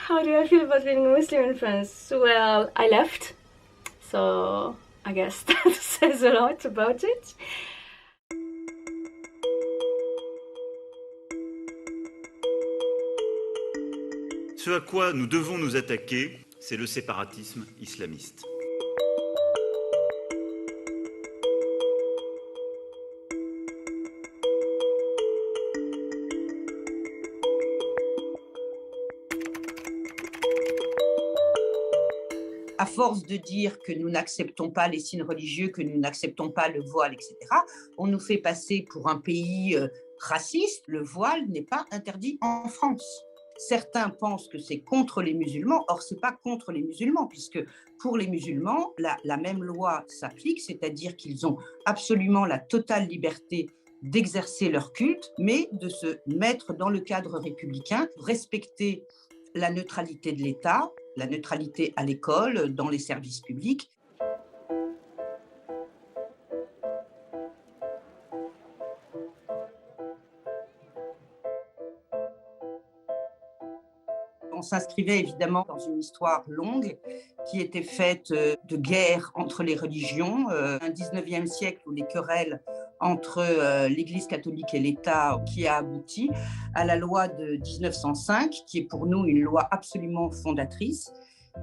How do I feel about being a Muslim in France? Well, I left, so I guess that says a lot about it. Ce à quoi nous devons nous attaquer, c'est le séparatisme islamiste. À force de dire que nous n'acceptons pas les signes religieux, que nous n'acceptons pas le voile, etc., on nous fait passer pour un pays raciste. Le voile n'est pas interdit en France. Certains pensent que c'est contre les musulmans, or ce n'est pas contre les musulmans, puisque pour les musulmans, la même loi s'applique, c'est-à-dire qu'ils ont absolument la totale liberté d'exercer leur culte, mais de se mettre dans le cadre républicain, respecter la neutralité de l'État, la neutralité à l'école, dans les services publics. On s'inscrivait évidemment dans une histoire longue qui était faite de guerres entre les religions, un 19e siècle où les querelles entre l'Église catholique et l'État qui a abouti à la loi de 1905, qui est pour nous une loi absolument fondatrice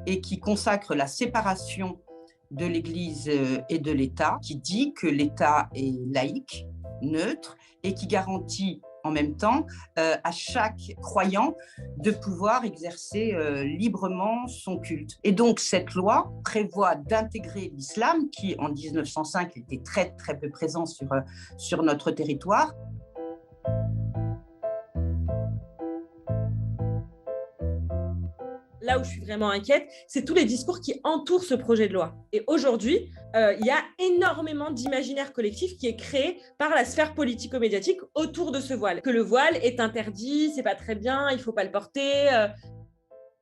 et qui consacre la séparation de l'Église et de l'État, qui dit que l'État est laïque, neutre et qui garantit en même temps à chaque croyant de pouvoir exercer librement son culte. Et donc cette loi prévoit d'intégrer l'islam qui en 1905 était très très peu présent sur notre territoire. Là où je suis vraiment inquiète, c'est tous les discours qui entourent ce projet de loi. Et aujourd'hui, il y a énormément d'imaginaire collectif qui est créé par la sphère politico-médiatique autour de ce voile. Que le voile est interdit, c'est pas très bien, il faut pas le porter.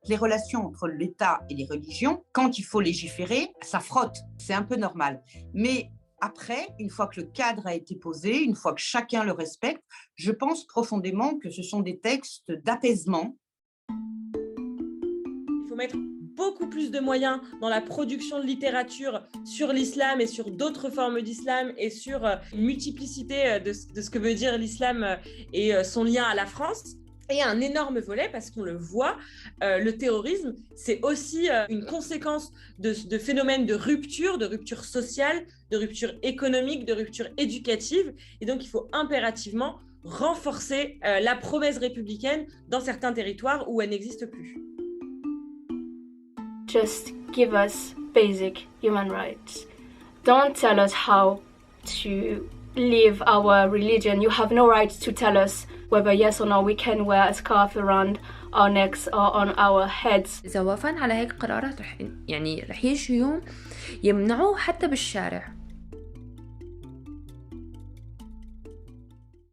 Les relations entre l'État et les religions, quand il faut légiférer, ça frotte, c'est un peu normal. Mais après, une fois que le cadre a été posé, une fois que chacun le respecte, je pense profondément que ce sont des textes d'apaisement. Il faut mettre beaucoup plus de moyens dans la production de littérature sur l'islam et sur d'autres formes d'islam et sur une multiplicité de ce que veut dire l'islam et son lien à la France. Et un énorme volet, parce qu'on le voit, le terrorisme, c'est aussi une conséquence de phénomènes de rupture sociale, de rupture économique, de rupture éducative. Et donc, il faut impérativement renforcer la promesse républicaine dans certains territoires où elle n'existe plus. Just give us basic human rights. Don't tell us how to live our religion. You have no right to tell us whether yes or no we can wear a scarf around our necks or on our heads. إذا وافقنا على هيك قرارات رح يجوا يوم يمنعوه حتى بالشارع.